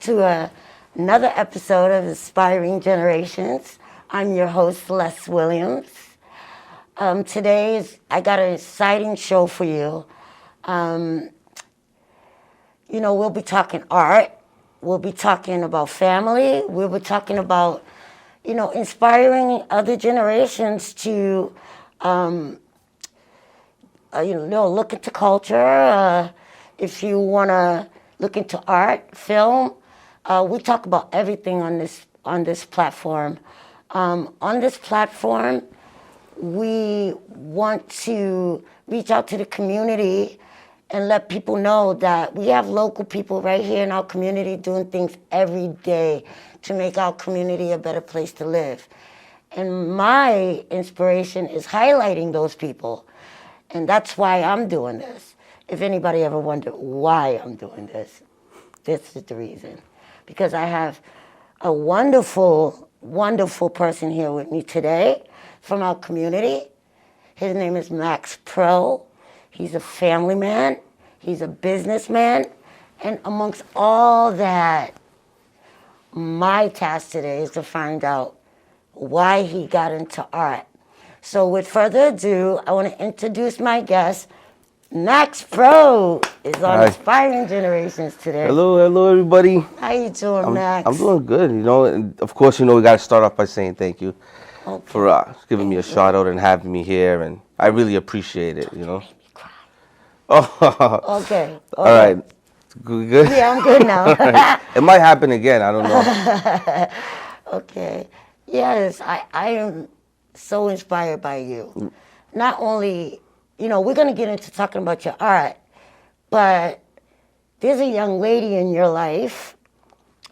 to another episode of Inspiring Generations. I'm your host, Celeste Williams. I got an exciting show for you. We'll be talking art. We'll be talking about family. We'll be talking about, inspiring other generations to, look into culture. If you want to look into art, film, we talk about everything on this platform. On this platform, we want to reach out to the community and let people know that we have local people right here in our community doing things every day to make our community a better place to live. And my inspiration is highlighting those people. And that's why I'm doing this. If anybody ever wondered why I'm doing this, this is the reason. Because I have a wonderful, wonderful person here with me today from our community. His name is Max Pro. He's a family man. He's a businessman. And amongst all that, my task today is to find out why he got into art. So with further ado, I want to introduce my guest. Max Pro is on Hi. Inspiring Generations today. Hello, everybody. How you doing, Max? I'm doing good. And of course, we got to start off by saying thank you for giving me a shout out and having me here, and I really appreciate it. Made me cry. Oh, Okay. all right. Good. Yeah, I'm good now. Right. It might happen again. I don't know. Okay. Yes, I am so inspired by you. Not only, we're going to get into talking about your art, but there's a young lady in your life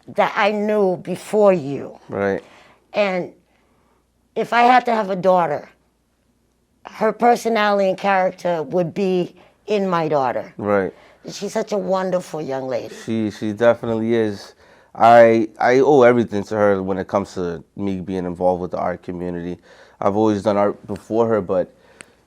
that I knew before you. Right. And if I had to have a daughter, her personality and character would be in my daughter. Right. She's such a wonderful young lady. She definitely is. I owe everything to her when it comes to me being involved with the art community. I've always done art before her, but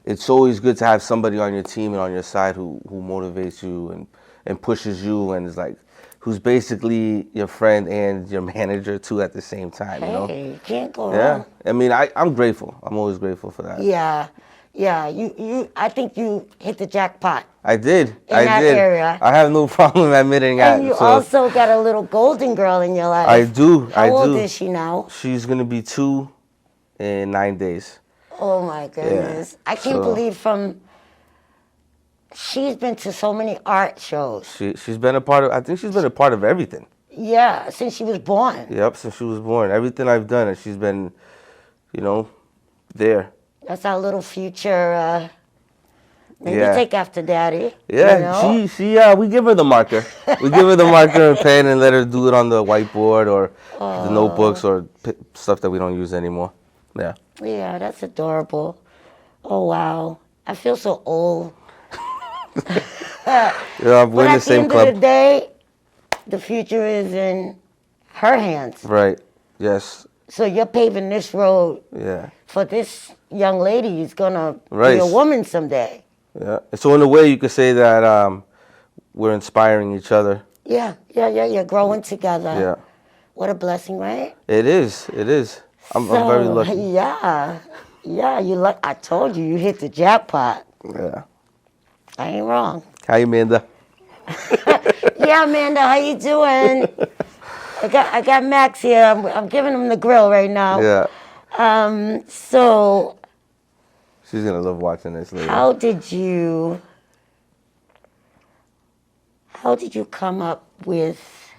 it's always good to have somebody on your team and on your side who motivates you and pushes you and is like, who's basically your friend and your manager too at the same time. Hey, you can't go Yeah. wrong. I mean, I'm grateful. I'm always grateful for that. Yeah. I think you hit the jackpot. I did. In that area. I have no problem admitting that. And you also got a little golden girl in your life. I do. How old is she now? She's gonna be 2 in 9 days. Oh my goodness. Yeah. I can't believe she's been to so many art shows. She's been a part of. I think she's been a part of everything. Yeah, since she was born. Yep, since she was born. Everything I've done, and she's been, there. That's our little future. Maybe Yeah. take after Daddy. Yeah, she we give her the marker. We give her the marker and pen and let her do it on the whiteboard or the notebooks or stuff that we don't use anymore. Yeah. Yeah, that's adorable. Oh wow, I feel so old. Yeah, we're But in at the same end club. of the day, the future is in her hands. Right. Yes. So you're paving this road Yeah. for this young lady who's gonna Right. be a woman someday. Yeah. So in a way, you could say that we're inspiring each other. Yeah, growing together. Yeah. What a blessing, right? It is. I'm very lucky. Yeah. I told you hit the jackpot. Yeah. I ain't wrong. Hi, Amanda. Yeah, Amanda, how you doing? I got Max here. I'm giving him the grill right now. Yeah. So She's gonna love watching this later. how did you come up with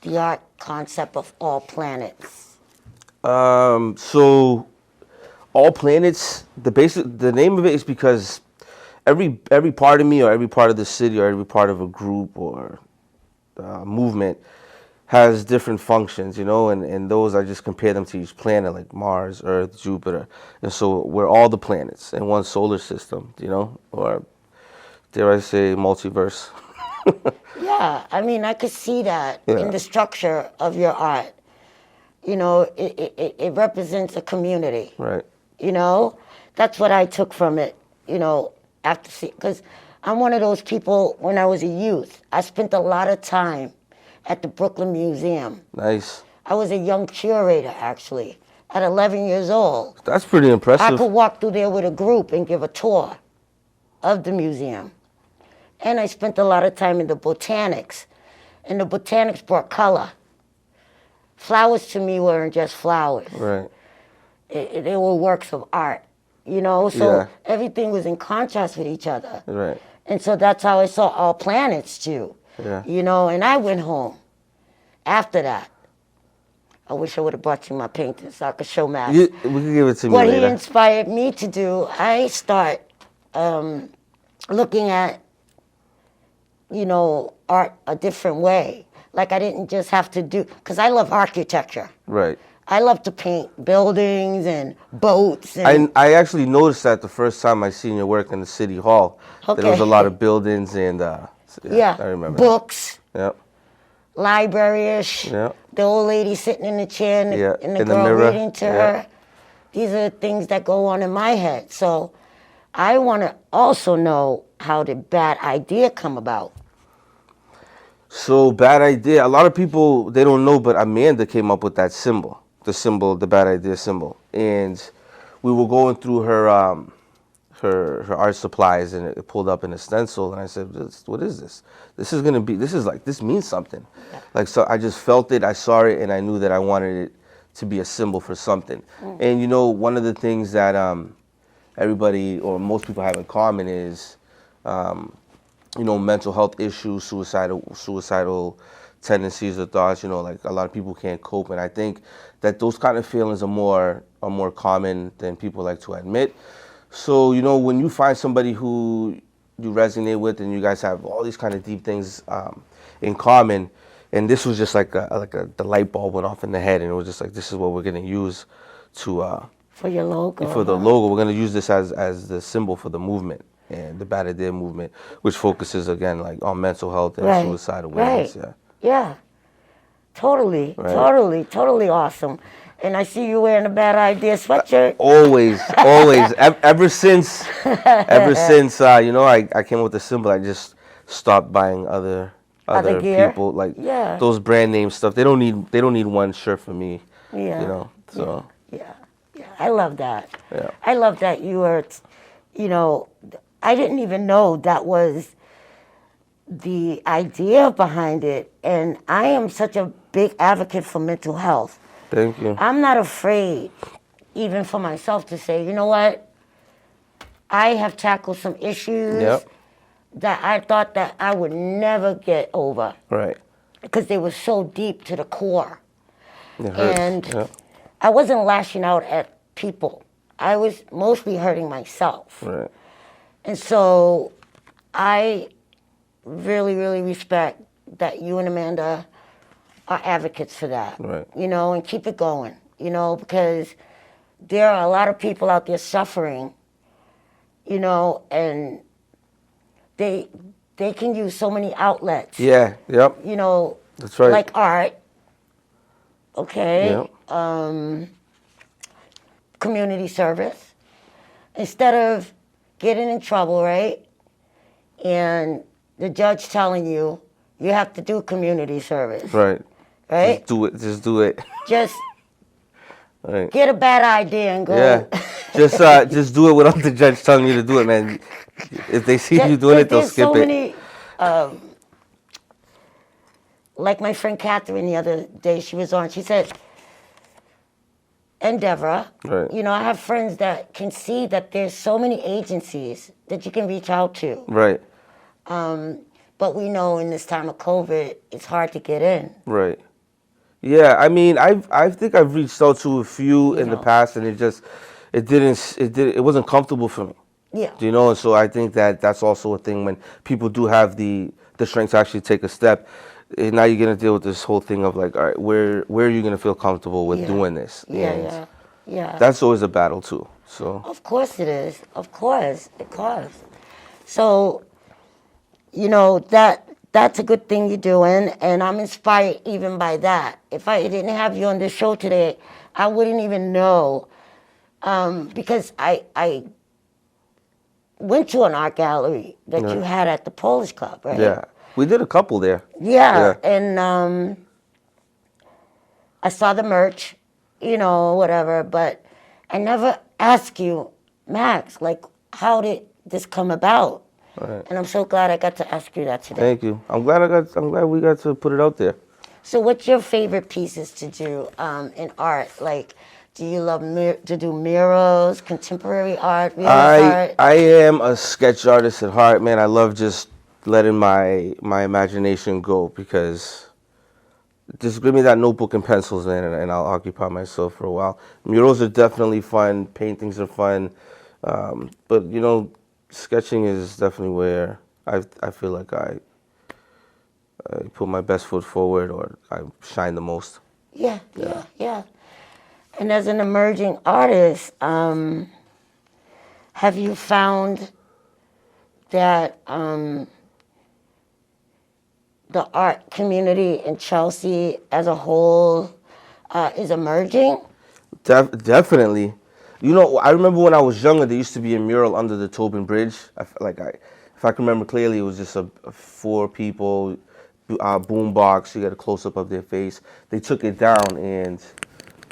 the art concept of all planets? So all planets. The name of it is because every part of me or every part of the city or every part of a group or movement has different functions, and those I just compare them to each planet, like Mars, Earth, Jupiter, and so we're all the planets in one solar system, or dare I say multiverse. Yeah, I mean, I could see that Yeah. in the structure of your art. It represents a community. Right. That's what I took from it, because I'm one of those people, when I was a youth, I spent a lot of time at the Brooklyn Museum. Nice. I was a young curator, actually, at 11 years old. That's pretty I impressive. could walk through there with a group and give a tour of the museum. And I spent a lot of time in the botanics. And the botanics brought color. Flowers to me weren't just flowers. Right. They were works of art, you know? So Yeah. everything was in contrast with each other. Right. And so that's how I saw All Planets too. Yeah. You know, and I went home after that. I wish I would have brought you my paintings so I could show Matt. We can give it to me What he later. inspired me to do, I start looking at, you know, art a different way. Like I didn't just have to do, because I love architecture. Right. I love to paint buildings and boats. And I actually noticed that the first time I seen your work in the city hall. Okay. There was a lot of buildings and yeah, I remember. books, Yep. library-ish. Yep. The old lady sitting in the chair and the, Yeah, and the in the girl mirror. reading to Yeah. her. These are the things that go on in my head. So I want to also know, how did Bad Idea come about? So Bad Idea. A lot of people, they don't know, but Amanda came up with that symbol, the Bad Idea symbol, and we were going through her her art supplies, and it pulled up in a stencil, and I said, "What is this? This means something." Yeah. Like, so I just felt it, I saw it, and I knew that I wanted it to be a symbol for something. And you know, one of the things that everybody or most people have in common is, you know, mental health issues, suicidal tendencies or thoughts. You know, like a lot of people can't cope, and I think that those kind of feelings are more common than people like to admit. So, you know, when you find somebody who you resonate with, and you guys have all these kind of deep things in common, and this was just like the light bulb went off in the head, and it was just like, this is what we're gonna use to For your logo. for the logo. We're gonna use this as the symbol for the movement, and the Bad Idea movement, which focuses again like on mental health and suicide awareness. Right. Yeah. Yeah. Totally. Right. Totally awesome. And I see you wearing a Bad Idea sweatshirt. Always. Ever since, you know, I came up with the symbol, I just stopped buying other gear? people, like Yeah. those brand name stuff. They don't need one shirt for me. Yeah. You know. So Yeah. I love that. Yeah. I love that you were, you know, I didn't even know that was the idea behind it. And I am such a big advocate for mental health. thank you. I'm not afraid, even for myself, to say, you know what? I have tackled some issues Yep. that I thought that I would never get over Right. because they were so deep to the core. It hurts. And Yeah. I wasn't lashing out at people. I was mostly hurting myself. Right. And so I really, really respect that you and Amanda are advocates for that. Right. You know, and keep it going, you know, because there are a lot of people out there suffering, you know, and they can use so many outlets. Yeah. Yep. You know, That's right. like art, okay? Yep. Community service. Instead of getting in trouble, right? And the judge telling you, you have to do community service. Right. Right? Just do it. Just Right. get a bad idea and go. Yeah. Just do it without the judge telling you to do it, man. If they see you doing it, they'll There's skip so it. many, like my friend Catherine the other day, she was on, she said, and Deborah, Right. you know, I have friends that can see that there's so many agencies that you can reach out to. Right. But we know in this time of COVID, it's hard to get in. Right. Yeah, I mean, I think I've reached out to a few in the know. past, and it wasn't comfortable for me. Yeah. You know, and so I think that that's also a thing when people do have the strength to actually take a step. And now you're gonna deal with this whole thing of like, all right, where are you gonna feel comfortable with Yeah. doing this? Yeah, And yeah. that's always a battle too. So Of course it is. Of course. So, you know, that's a good thing you're doing, and I'm inspired even by that. If I didn't have you on this show today, I wouldn't even know, because I went to an art gallery that you had at the Polish Club, right? Yeah. We did a couple there. Yeah, and I saw the merch, whatever, but I never asked you, Max, like, how did this come about? Right. And I'm so glad I got to ask you that today. Thank you. I'm glad we got to put it out there. So what's your favorite pieces to do in art? Like, do you love to do murals, contemporary art, art? I am a sketch artist at heart, man. I love just letting my imagination go, because just give me that notebook and pencils, man, and I'll occupy myself for a while. Murals are definitely fun. Paintings are fun. But, sketching is definitely where I feel like I put my best foot forward, or I shine the most. Yeah. And as an emerging artist, have you found that the art community in Chelsea as a whole is emerging? Definitely. I remember when I was younger, there used to be a mural under the Tobin Bridge. If I can remember clearly, it was just a 4 people boombox. You got a close up of their face. They took it down, and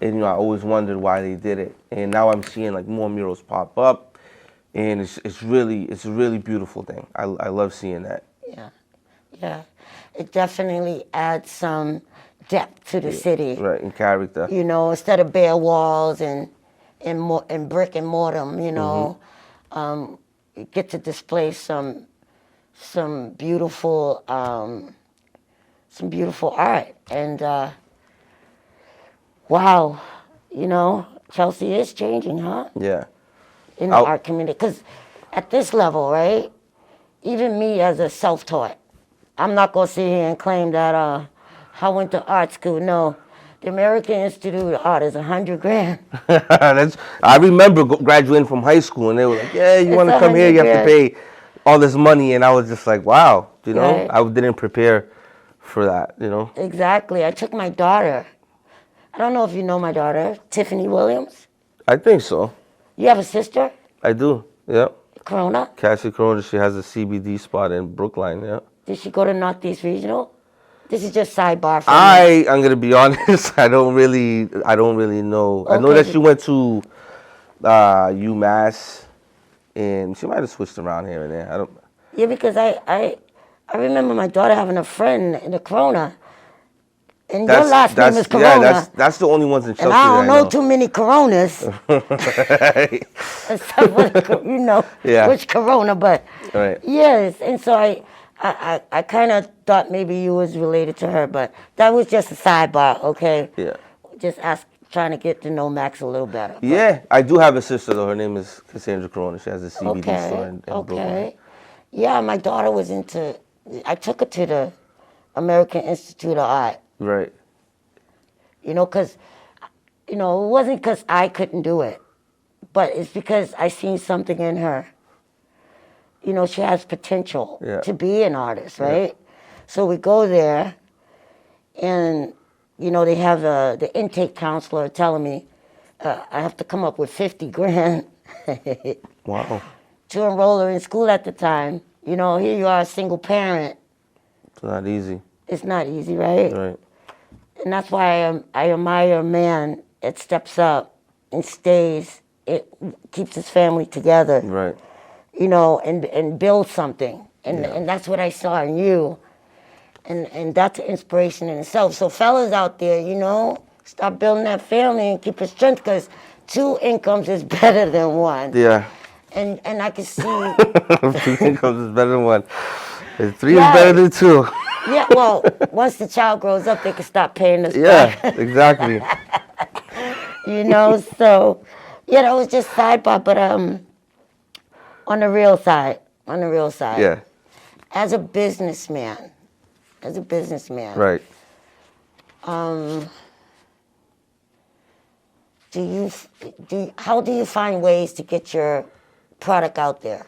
I always wondered why they did it. And now I'm seeing like more murals pop up, and it's a really beautiful thing. I love seeing that. Yeah. It definitely adds some depth to the city. Right, in character. Instead of bare walls and brick and mortar, you get to display some beautiful art. And wow, Chelsea is changing, huh? Yeah. In the art community, because at this level, right? Even me as a self-taught, I'm not gonna sit here and claim that I went to art school. No, the American Institute of Art is $100,000. I remember graduating from high school, and they were like, "Yeah, you want to come here? You have to pay all this money." And I was just like, "Wow," Right. I didn't prepare for that, Exactly. I took my daughter. I don't know if you know my daughter, Tiffany Williams. I think so. You have a sister? I do. Yeah. Corona? Cassie Corona. She has a CBD spot in Brookline. Yeah. Did she go to Northeast Regional? This is just sidebar for me. I'm gonna be honest. I don't really know. Okay. I know that she went to UMass, and she might have switched around here and there. I don't. Yeah, because I remember my daughter having a friend in the Corona, and your last name is Corona. Yeah, that's the only ones in Chelsea. And I don't know too many Coronas, except for, which Corona, but Right. yes. And so I kind of thought maybe you was related to her, but that was just a sidebar, okay? Yeah. Just trying to get to know Max a little better. Yeah, I do have a sister though. Her name is Cassandra Corona. She has a CBD store in Brooklyn. Yeah, my daughter was I took her to the American Institute of Art. Right. Because, it wasn't because I couldn't do it, but it's because I seen something in her. She has potential to be an artist, right? Yeah. So we go there, and, they have the intake counselor telling me I have to come up with $50,000. Wow. To enroll her in school at the time. Here you are, a single parent. It's not easy. It's not easy, right? Right. And that's why I admire a man that steps up and stays, it keeps his family together. Right. And build something. And that's what I saw in you. And that's an inspiration in itself. So fellas out there, start building that family and keep it strength, because 2 incomes is better than 1. Yeah. And I can see 2 incomes is better than 1. 3 is better than 2. Yeah, well, once the child grows up, they can stop paying us back. Yeah, exactly. So, that was just sidebar, but on the real side. Yeah. As a businessman. Right. How do you find ways to get your product out there?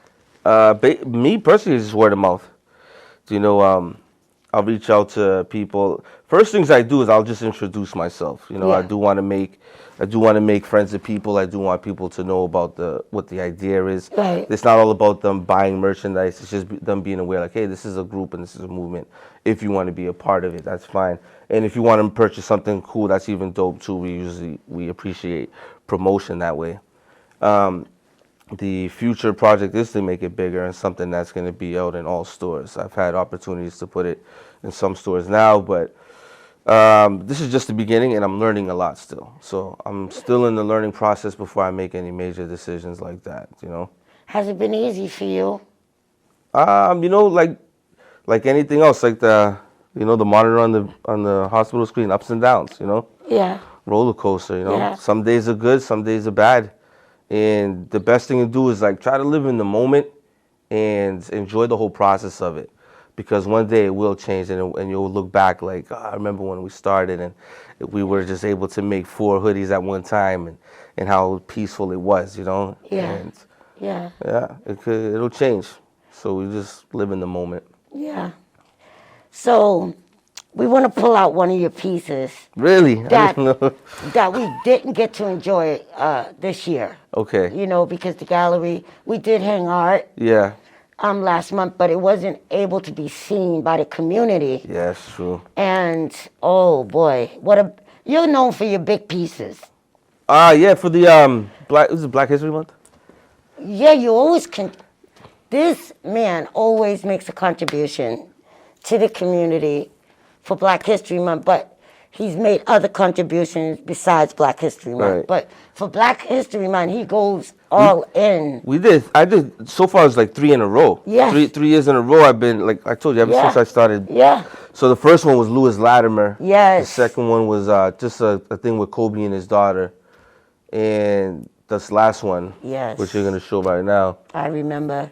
Me personally, it's just word of mouth. I'll reach out to people. First things I do is I'll just introduce myself. You know, Yeah. I do want to make friends with people. I do want people to know about what the idea is. Right. It's not all about them buying merchandise. It's just them being aware, like, hey, this is a group and this is a movement. If you want to be a part of it, that's fine. And if you want to purchase something cool, that's even dope too. We appreciate promotion that way. The future project is to make it bigger and something that's going to be out in all stores. I've had opportunities to put it in some stores now, but this is just the beginning, and I'm learning a lot still. So I'm still in the learning process before I make any major decisions like that. You know, Has it been easy for you? you know, like anything else, like the monitor on the hospital screen, ups and downs. You know, Yeah. roller coaster. You know, Yeah. some days are good, some days are bad. And the best thing to do is like try to live in the moment and enjoy the whole process of it, because one day it will change, and you'll look back like, I remember when we started and we were just able to make 4 hoodies at one time, and how peaceful it was, you know. Yeah. And Yeah. yeah, it'll change. So we just live in the moment. Yeah. So we want to pull out one of your pieces Really? I that didn't know. that we didn't get to enjoy this year. Okay. You know, because the gallery, we did hang art Yeah. last month, but it wasn't able to be seen by the community. Yeah, it's true. And oh boy, you're known for your big pieces. Yeah, for the is it Black History Month? Yeah, you always can. This man always makes a contribution to the community for Black History Month, but he's made other contributions besides Black History Month. Right. But for Black History Month, he goes all in. I did, so far it's like 3 in a row. Yes. 3 years in a row I've been, like I told you, ever Yeah. since I started. Yeah. So the first one was Lewis Latimer. Yes. The second one was just a thing with Kobe and his daughter. And this last one, Yes. which you're going to show right now, I remember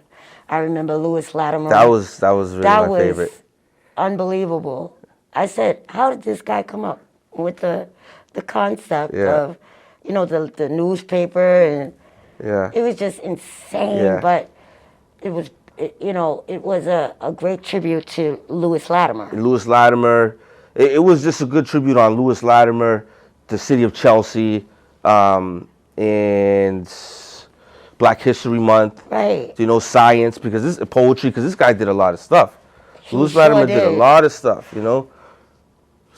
Louis Latimer. that was really That my favorite. unbelievable. I said, how did this guy come up with the concept Yeah. of, you know, the newspaper, and Yeah. it was just insane. Yeah. But it was a great tribute to Louis Latimer. Lewis Latimer. It was just a good tribute on Lewis Latimer, the city of Chelsea, and Black History Month. Right. You know, science, because this poetry, because this guy did a lot of stuff. He Lewis sure Latimer did a did. lot of stuff, you know.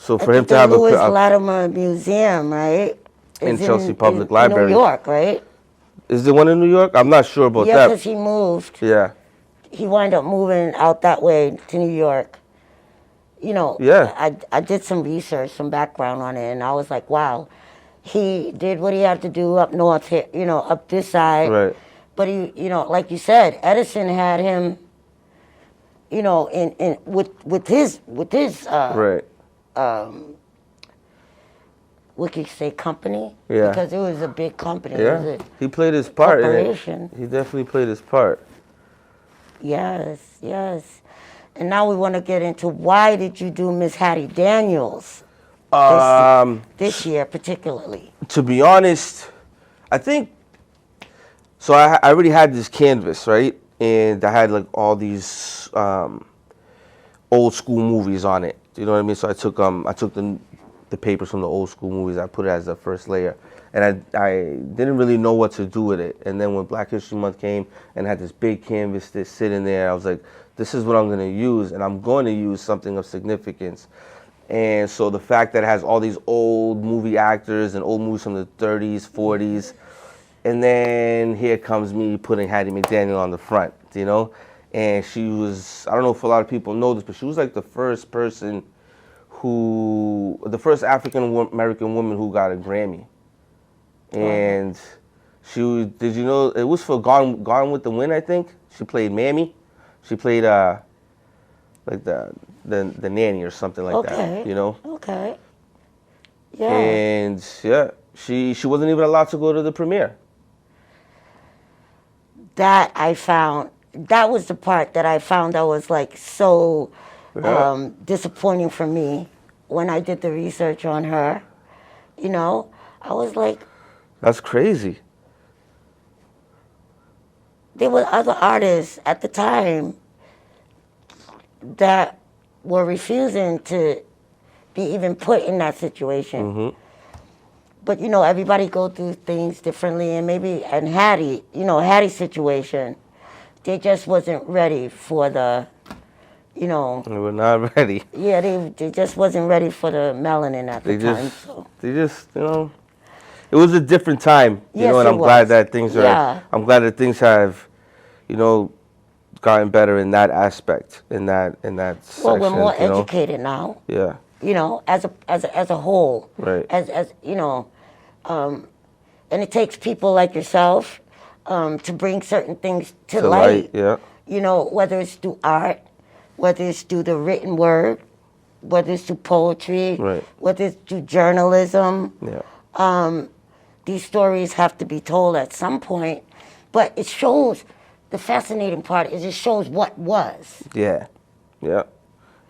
So for him to the have Louis a Latimer Museum, right? In is Chelsea Public in Library. New York, right? Is there one in New York? I'm not sure about Yeah, that. because he moved. Yeah. He wound up moving out that way to New York. You know, Yeah. I did some research, some background on it, and I was like, wow, he did what he had to do up north here, you know, up this side. Right. But he, you know, like you said, Edison had him, you know, with his Right. what could you say, company? Yeah. Because it was a big company. It was Yeah. a He played his part in it. corporation. He definitely played his part. Yes, yes. And now we want to get into, why did you do Miss Hattie Daniels this year particularly? To be honest, I think, so I already had this canvas, right? And I had like all these old school movies on it. You know what I mean? So I took the papers from the old school movies. I put it as the first layer, and I didn't really know what to do with it. And then when Black History Month came and I had this big canvas that's sitting there, I was like, this is what I'm going to use, and I'm going to use something of significance. And so the fact that it has all these old movie actors and old movies from the 30s, 40s, and then here comes me putting Hattie Mcdaniel on the front, you know? And she was, I don't know if a lot of people know this, but she was like the first African American woman who got a Grammy. And did you know, it was for Gone with the Wind, I think? She played Mammy. She played like the nanny or something like that, you know? Okay. Yeah. And yeah, she wasn't even allowed to go to the premiere. That was the part that I found that was like so disappointing for me when I did the research on her. You know, I was like, That's crazy. there were other artists at the time that were refusing to be even put in that situation. But everybody go through things differently, and maybe Hattie's situation, they just wasn't ready for the, They were not ready. yeah, they just wasn't ready for the melanin at the time. They just, it was a different time, Yes, and it I'm glad was. that things are, Yeah. I'm glad that things have, gotten better in that aspect, in that section. Well, we're more educated now. Yeah. As a whole. Right. As and it takes people like yourself to bring certain things to light. Yeah. Whether it's through art, whether it's through the written word, whether it's through poetry, Right. whether it's through journalism. Yeah. These stories have to be told at some point, but it shows. The fascinating part is it shows what was. Yeah. Yeah.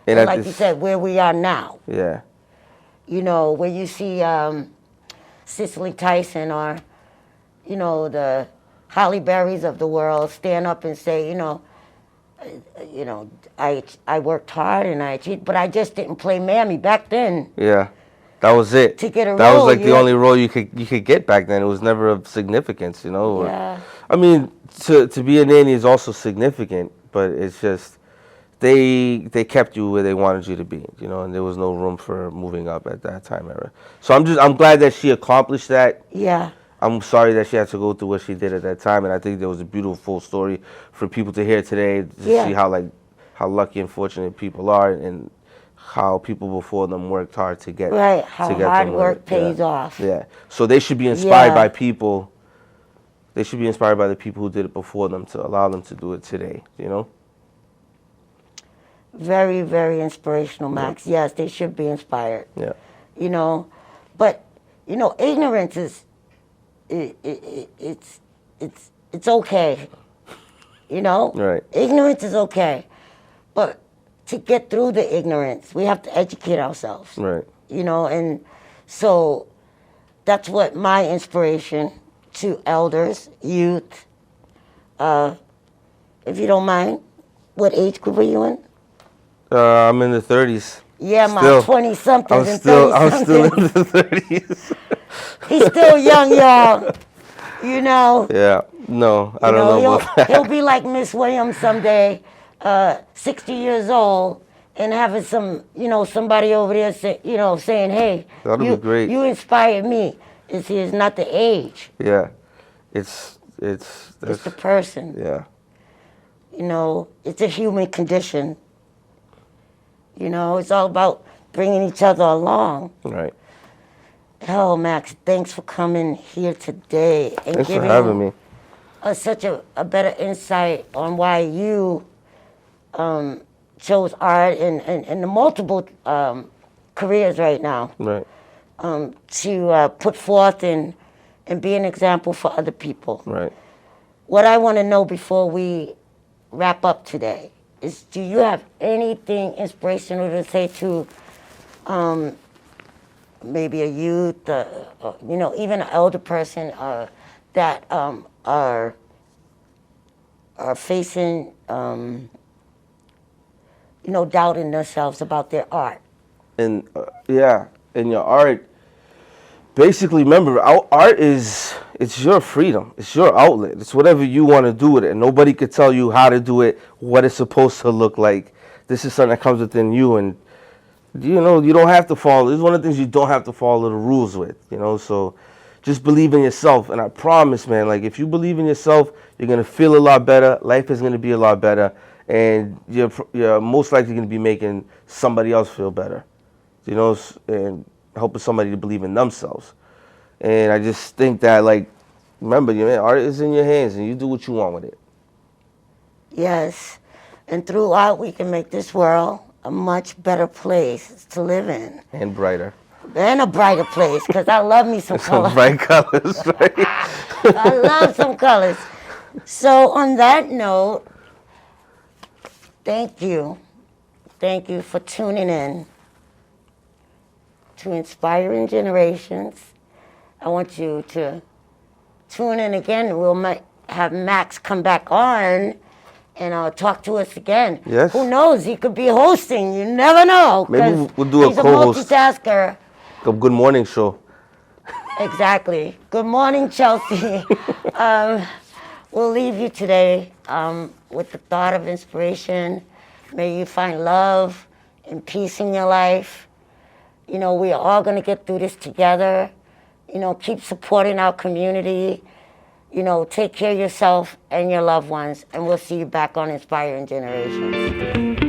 And like you said, where we are now. Yeah. Where you see Cicely Tyson or, the Holly Berrys of the world stand up and say, I worked hard and I achieved, but I just didn't play Mammy back then. Yeah. That was it. To get a that role, was like the only role you could get back then. It was never of significance, Yeah. I mean, to be a nanny is also significant, but it's just they kept you where they wanted you to be, and there was no room for moving up at that time era. So I'm glad that she accomplished that. Yeah. I'm sorry that she had to go through what she did at that time, and I think there was a beautiful story for people to hear today to see how lucky and fortunate people are, and how people before them worked hard to get right. How hard work pays off. Yeah. So they should be inspired by people. They should be inspired by the people who did it before them to allow them to do it today. Very, very inspirational, Max. Yeah. Yes, they should be inspired. Yeah. But ignorance is it's okay. Right. Ignorance is okay, but to get through the ignorance, we have to educate ourselves. Right. And so that's what my inspiration to elders, youth. If you don't mind, what age group are you in? I'm in the 30s. Yeah, my 20-somethings and 30-somethings. I'm still in the 30s. He's still young, y'all. Yeah. No, I don't know about that. He'll be like Miss Williams someday, 60 years old, and having somebody over there saying, "Hey, that'll be great. You inspired me." It's not the age. Yeah. It's the person. Yeah. It's a human condition. It's all about bringing each other along. Right. Hell, Max, thanks for coming here today and Thanks giving for having me. Such a better insight on why you chose art and the multiple careers right now. Right. To put forth and be an example for other people. Right. What I want to know before we wrap up today is, do you have anything inspirational to say to maybe a youth, even an elder person that are facing, doubting themselves about their art? And in your art, basically, remember, our art it's your freedom. It's your outlet. It's whatever you want to do with it. And nobody could tell you how to do it, what it's supposed to look like. This is something that comes within you. And, you don't have to follow. It's one of the things you don't have to follow the rules with, So just believe in yourself. And I promise, man, like, if you believe in yourself, you're going to feel a lot better. Life is going to be a lot better. And you're most likely going to be making somebody else feel better, and helping somebody to believe in themselves. And I just think that, like, remember, art is in your hands, and you do what you want with it. Yes. And through art, we can make this world a much better place to live in. And brighter. And a brighter place, because I love me some colors. Some bright colors, right? I love some colors. So on that note, thank you. Thank you for tuning in to Inspiring Generations. I want you to tune in again. We'll have Max come back on and talk to us again. Yes. Who knows? He could be hosting. You never know. Maybe 'cause we'll do a he's co-host. a multitasker. A good morning show. Exactly. Good morning, Chelsea. We'll leave you today with the thought of inspiration. May you find love and peace in your life. You know, we are all going to get through this together. You know, keep supporting our community. You know, take care of yourself and your loved ones. And we'll see you back on Inspiring Generations.